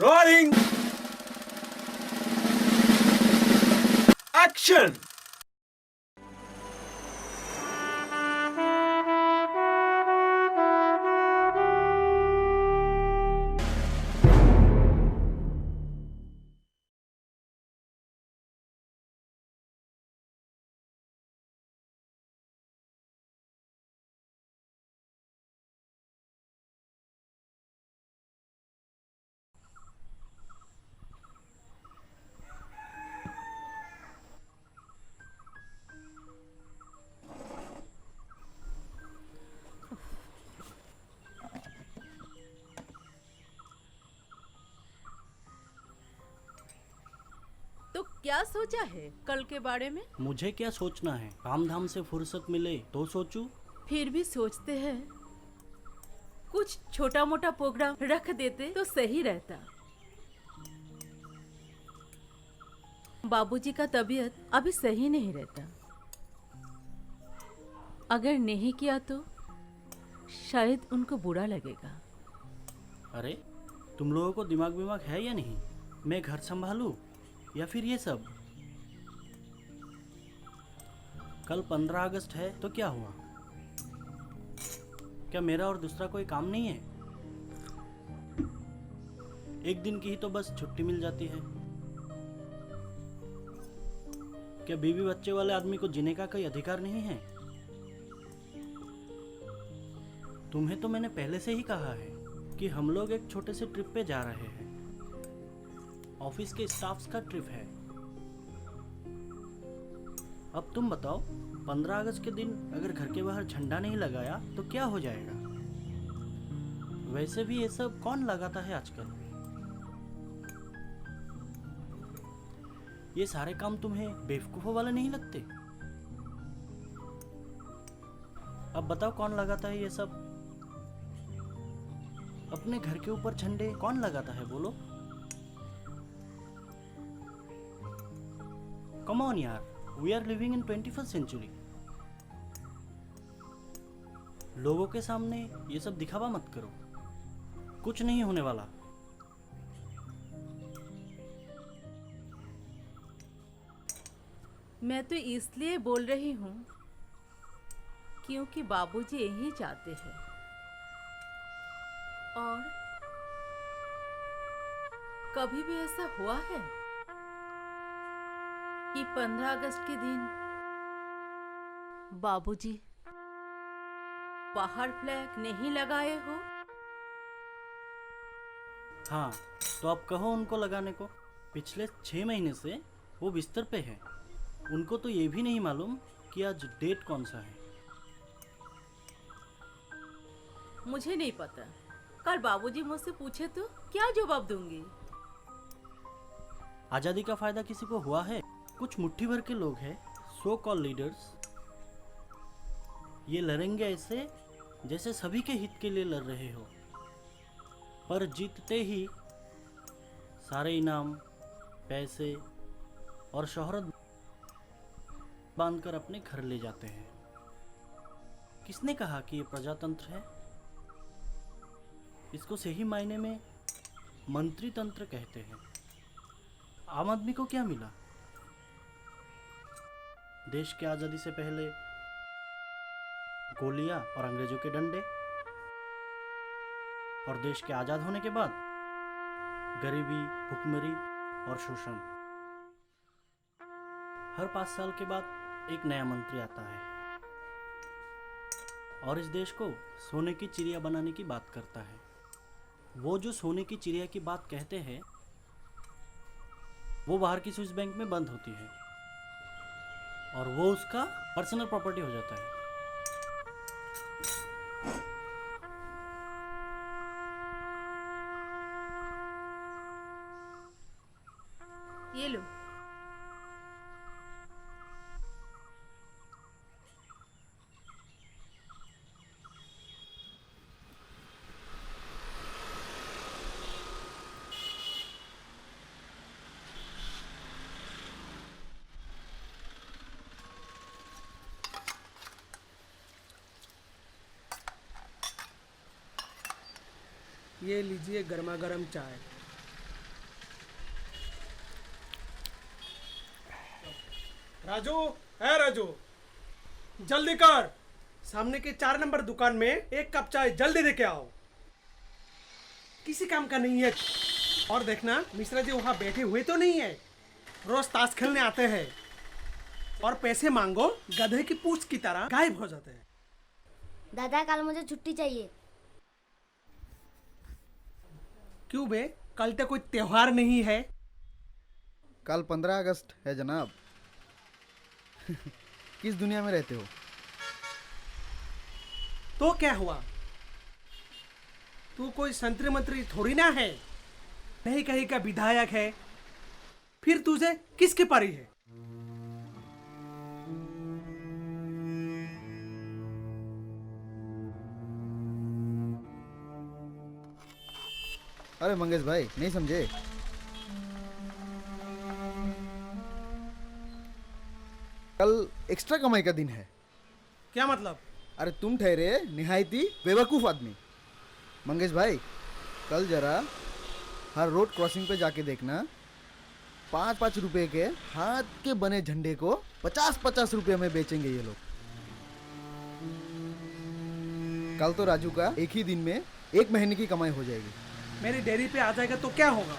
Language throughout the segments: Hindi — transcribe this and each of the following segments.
Rolling. Action. तो क्या सोचा है कल के बारे में? मुझे क्या सोचना है, काम धाम से फुर्सत मिले तो सोचूं। फिर भी सोचते हैं कुछ छोटा मोटा प्रोग्राम रख देते तो सही रहता। बाबूजी का तबीयत अभी सही नहीं रहता। अगर नहीं किया तो शायद उनको बुरा लगेगा। अरे तुम लोगों को दिमाग विमाग है या नहीं? मैं घर संभालूं या फिर ये सब? कल 15 अगस्त है तो क्या हुआ? क्या मेरा और दूसरा कोई काम नहीं है? एक दिन की ही तो बस छुट्टी मिल जाती है। क्या बीवी बच्चे वाले आदमी को जीने का कोई अधिकार नहीं है? तुम्हें तो मैंने पहले से ही कहा है कि हम लोग एक छोटे से ट्रिप पे जा रहे हैं। ऑफिस के स्टाफ्स का ट्रिप है। अब तुम बताओ, 15 अगस्त के दिन अगर घर के बाहर झंडा नहीं लगाया तो क्या हो जाएगा? वैसे भी ये सब कौन लगाता है आजकल? ये सारे काम तुम्हें बेवकूफों वाले नहीं लगते? अब बताओ कौन लगाता है ये सब? अपने घर के ऊपर झंडे कौन लगाता है बोलो? कम ऑन यार, we are living in 21st century. लोगों के सामने ये सब दिखावा मत करो, कुछ नहीं होने वाला। मैं तो इसलिए बोल रही हूँ क्योंकि बाबूजी यही चाहते हैं। और कभी भी ऐसा हुआ है कि 15 अगस्त के दिन बाबूजी बाहर फ्लैग नहीं लगाए हो? हाँ, तो आप कहो उनको लगाने को। पिछले 6 महीने से वो बिस्तर पे है। उनको तो ये भी नहीं मालूम कि आज डेट कौन सा है। मुझे नहीं पता। कल बाबूजी मुझसे पूछे तो क्या जवाब दूंगी? आज़ादी का फायदा किसी को हुआ है? कुछ मुट्ठी भर के लोग हैं, सो कॉल लीडर्स। ये लड़ेंगे ऐसे जैसे सभी के हित के लिए लड़ रहे हो, पर जीतते ही सारे इनाम, पैसे और शोहरत बांधकर अपने घर ले जाते हैं। किसने कहा कि ये प्रजातंत्र है? इसको सही मायने में मंत्री तंत्र कहते हैं। आम आदमी को क्या मिला? देश की आज़ादी से पहले गोलियां और अंग्रेजों के डंडे, और देश के आज़ाद होने के बाद गरीबी, भुखमरी और शोषण। हर 5 साल के बाद एक नया मंत्री आता है और इस देश को सोने की चिड़िया बनाने की बात करता है। वो जो सोने की चिड़िया की बात कहते हैं वो बाहर की स्विस बैंक में बंद होती है और वो उसका पर्सनल प्रॉपर्टी हो जाता है। ये लो। ये लीजिए गर्मा गर्म चाय। राजू, है राजू, जल्दी कर। सामने के 4 नंबर दुकान में 1 कप चाय जल्दी लेके आओ। किसी काम का नहीं है। और देखना मिश्रा जी वहाँ बैठे हुए तो नहीं है। रोज ताश खेलने आते हैं और पैसे मांगो गधे की पूंछ की तरह गायब हो जाते हैं। दादा कल मुझे छुट्टी चाहिए। क्यों बे, कल तो कोई त्योहार नहीं है। कल 15 अगस्त है जनाब। किस दुनिया में रहते हो? तो क्या हुआ, तू कोई संतरी मंत्री थोड़ी ना है, नहीं कहीं का विधायक है, फिर तुझे किसकी पारी है? अरे मंगेश भाई, नहीं समझे? कल एक्स्ट्रा कमाई का दिन है। क्या मतलब? अरे तुम ठहरे निहायती बेवकूफ़ आदमी। मंगेश भाई, कल जरा हर रोड क्रॉसिंग पे जाके देखना, 5-5 रुपए के हाथ के बने झंडे को 50-50 रुपए में बेचेंगे ये लोग। कल तो राजू का एक ही दिन में 1 महीने की कमाई हो जाएगी। मेरी डेयरी पे आ जाएगा तो क्या होगा?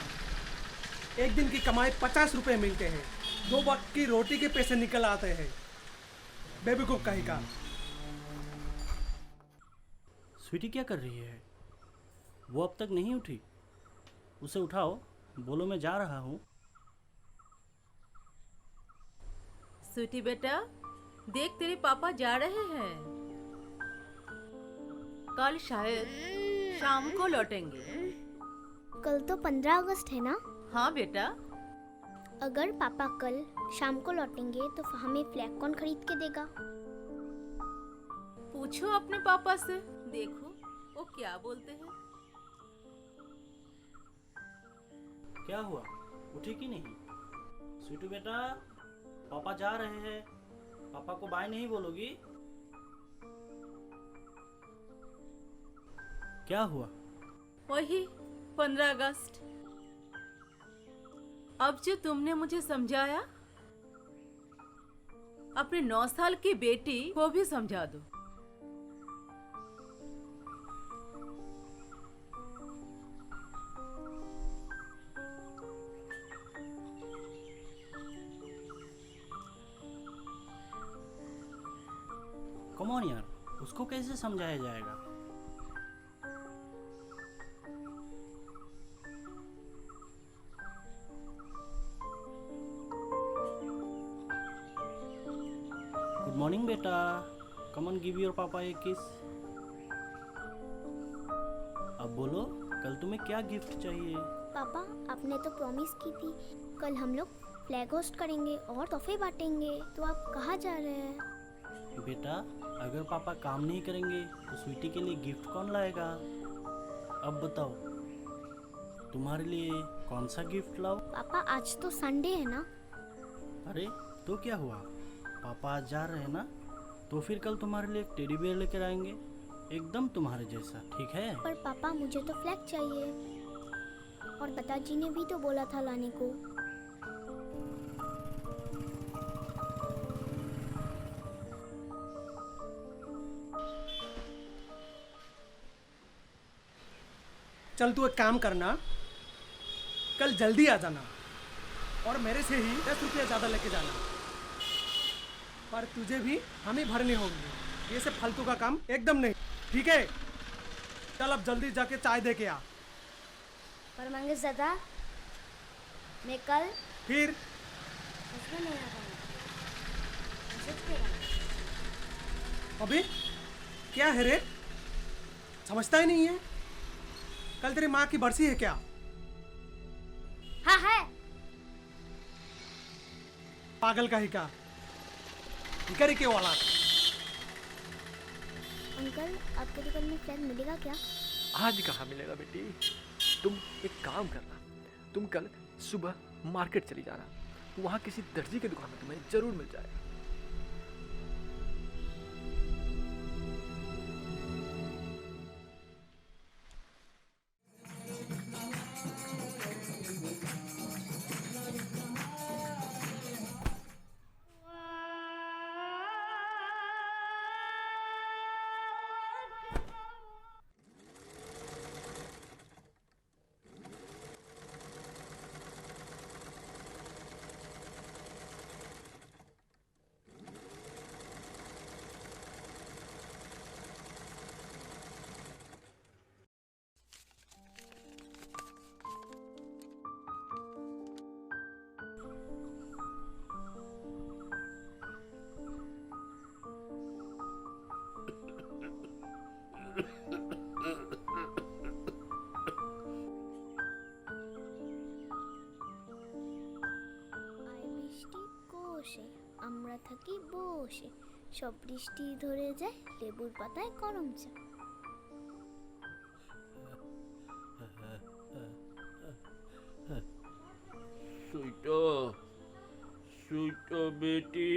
एक दिन की कमाई 50 रुपए मिलते हैं, 2 वक्त की रोटी के पैसे निकल आते हैं। बेवकूफ कहीं का। स्वीटी क्या कर रही है? वो अब तक नहीं उठी। उसे उठाओ, बोलो मैं जा रहा हूँ। स्वीटी बेटा, देख तेरे पापा जा रहे हैं। कल शायद शाम को लौटेंगे। कल तो 15 अगस्त है ना? हाँ बेटा। अगर पापा कल शाम को लौटेंगे तो हमें फ्लैग कौन खरीद के देगा? पूछो अपने पापा से, देखो वो क्या बोलते हैं। क्या हुआ, उठी कि नहीं? स्वीटू बेटा, पापा जा रहे हैं। पापा को बाय नहीं बोलोगी? क्या हुआ? वही 15 अगस्त। अब जो तुमने मुझे समझाया, अपने 9 साल की बेटी को भी समझा दो। कम ऑन यार, उसको कैसे समझाया जाएगा? गुड मॉर्निंग बेटा, कम ऑन गिव योर पापा ए किस। अब बोलो, कल तुम्हें क्या गिफ्ट चाहिए? पापा आपने तो प्रॉमिस की थी कल हम लोग फ्लैग होस्ट करेंगे और तोहफे बांटेंगे, तो आप कहाँ जा रहे हैं? बेटा, अगर पापा काम नहीं करेंगे तो स्वीटी के लिए गिफ्ट कौन लाएगा? अब बताओ, तुम्हारे लिए कौन सा गिफ्ट लाओ? पापा आज तो संडे है ना? अरे तो क्या हुआ, पापा आज जा रहे हैं ना, तो फिर कल तुम्हारे लिए एक टेडी बेयर लेकर आएंगे, एकदम तुम्हारे जैसा, ठीक है? पर पापा मुझे तो फ्लैग चाहिए, और पिताजी ने भी तो बोला था लाने को। चल तू एक काम करना, कल जल्दी आ जाना और मेरे से ही 10 रुपया ज़्यादा लेके जाना। पर तुझे भी हमें भरने होंगे, ये सब फालतू का काम एकदम नहीं, ठीक है? चल अब जल्दी जाके चाय दे के आ। पर मंगेश दादा, मैं कल फिर उसमें नहीं आ पाऊंगा। सच कह रहा हूं। अबे क्या है रे, समझता ही नहीं है? कल तेरी माँ की बरसी है क्या? हाँ है। पागल का ही का, भिखारी के वाला। अंकल आपके दुकान में फ्लैग मिलेगा क्या? आज कहाँ मिलेगा बेटी? तुम एक काम करना, तुम कल सुबह मार्केट चली जाना, वहाँ किसी दर्जी की दुकान में तुम्हें जरूर मिल जाएगा। বসে আমরা থাকি বসে সব বৃষ্টি ধরে যায় লেবুর পাতায় করম চা सुइटो सुइटो बेटी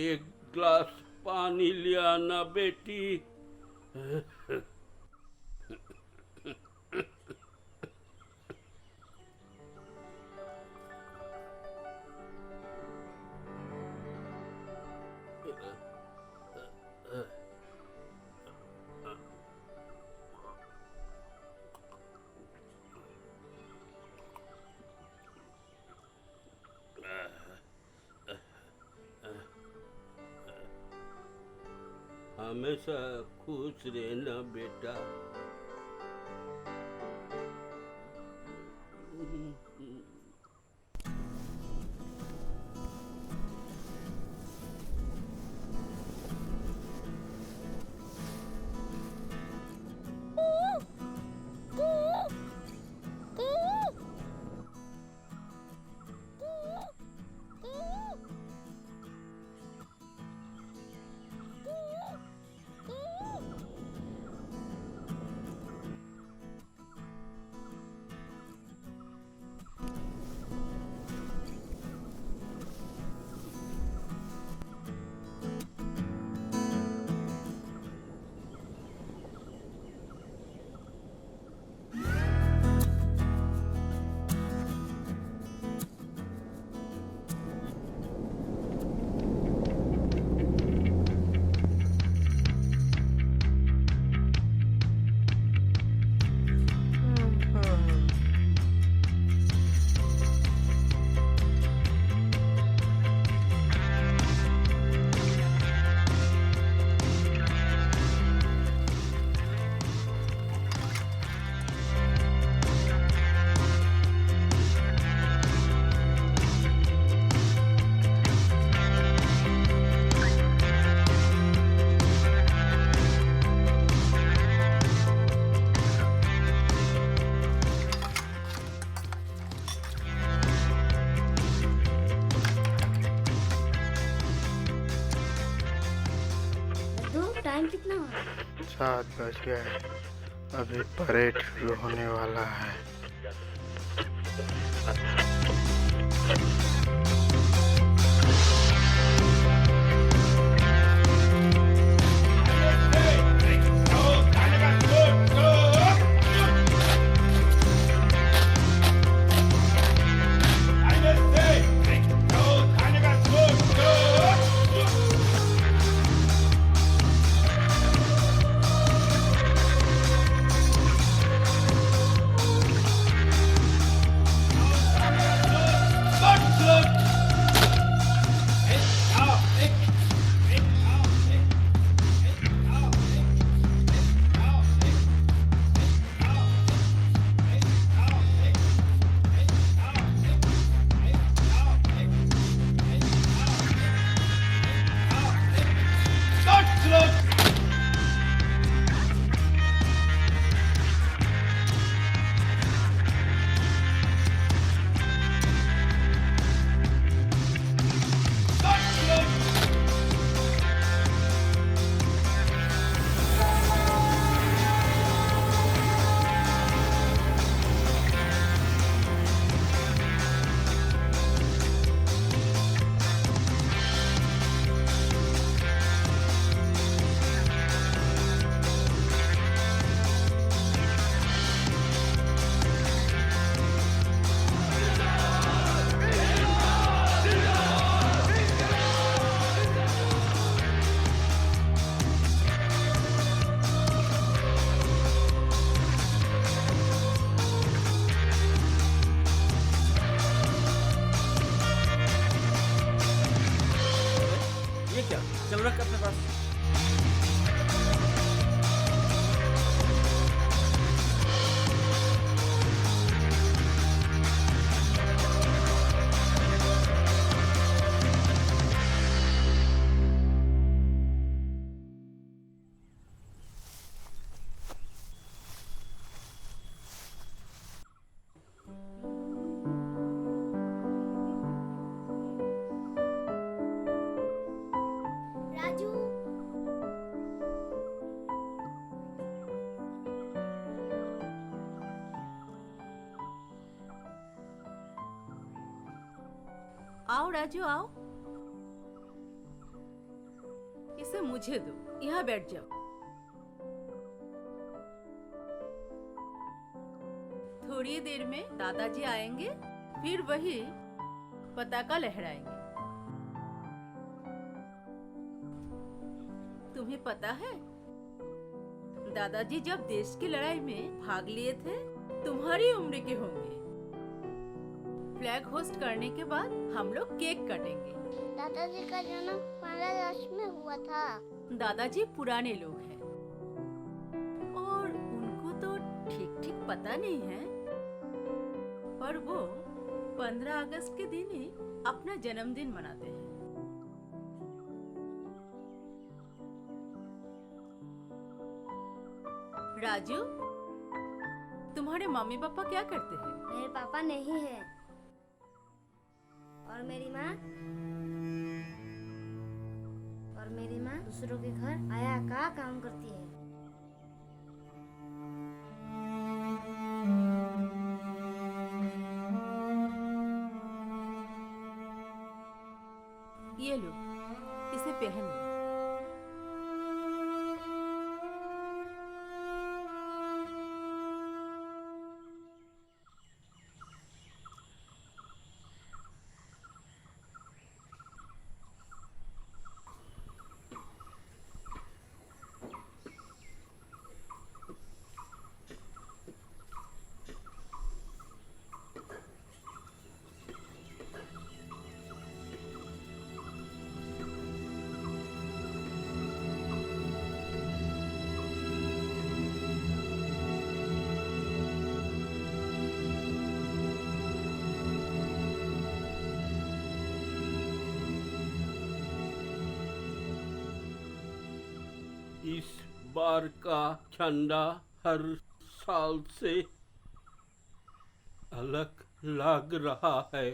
एक ग्लास पानी ले आना बेटी। हमेशा खुश रहना बेटा। टाइम कितना हुआ 7 बज गए। अभी परेड शुरू होने वाला है। ये क्या चल रख अपने पास। आओ राजू आओ, इसे मुझे दो, यहाँ बैठ जाओ। थोड़ी देर में दादाजी आएंगे, फिर वही पताका लहराएंगे। तुम्हें पता है दादाजी जब देश की लड़ाई में भाग लिए थे तुम्हारी उम्र के होंगे। फ्लैग होस्ट करने के बाद हम लोग केक काटेंगे। दादाजी का जन्म 15 अगस्त में हुआ था। दादाजी पुराने लोग हैं और उनको तो ठीक ठीक पता नहीं है, पर वो 15 अगस्त के दिन ही अपना जन्मदिन मनाते हैं। राजू, तुम्हारे मम्मी पापा क्या करते हैं? मेरे पापा नहीं है और मेरी माँ दूसरों के घर आया का काम करती है। ये लो, इसे पहन लो। इस बार का झंडा हर साल से अलग लग रहा है।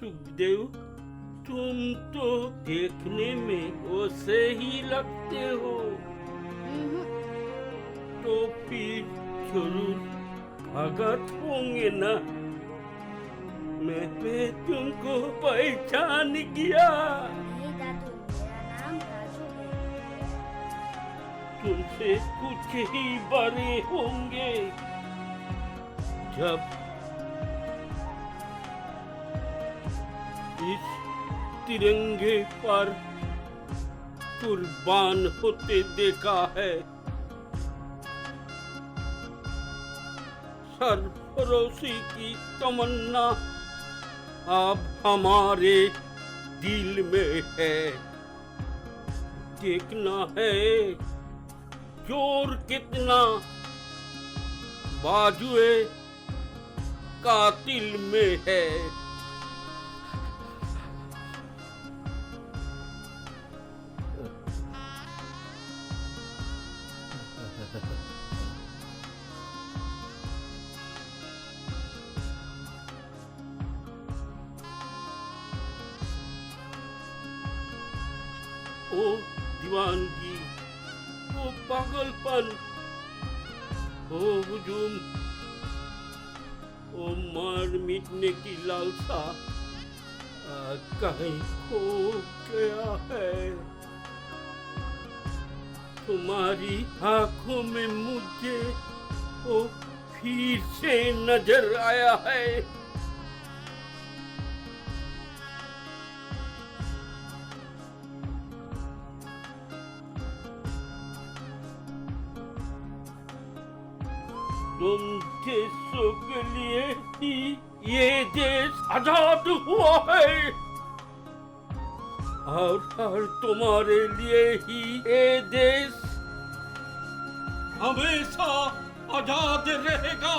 सुखदेव, तुम तो देखने में वैसे ही लगते हो, तो फिर जरूर भगत होंगे ना। मैं तुमको पहचान गया। नहीं दादू, मेरा नाम राजू है। तुमसे कुछ ही बड़े होंगे। जब इस तिरंगे पर कुर्बान होते देखा है, सरफरोशी की तमन्ना अब हमारे दिल में है। देखना है जोर कितना बाजुए कातिल में है। वो दीवानगी, वो पागलपन, वो हुजूम, वो मार मिटने की लालसा कहीं खो गया है। तुम्हारी आंखों में मुझे वो फिर से नजर आया है। तुम देशों के लिए ही ये देश आजाद हुआ है और तुम्हारे लिए ही ये देश हमेशा आजाद रहेगा।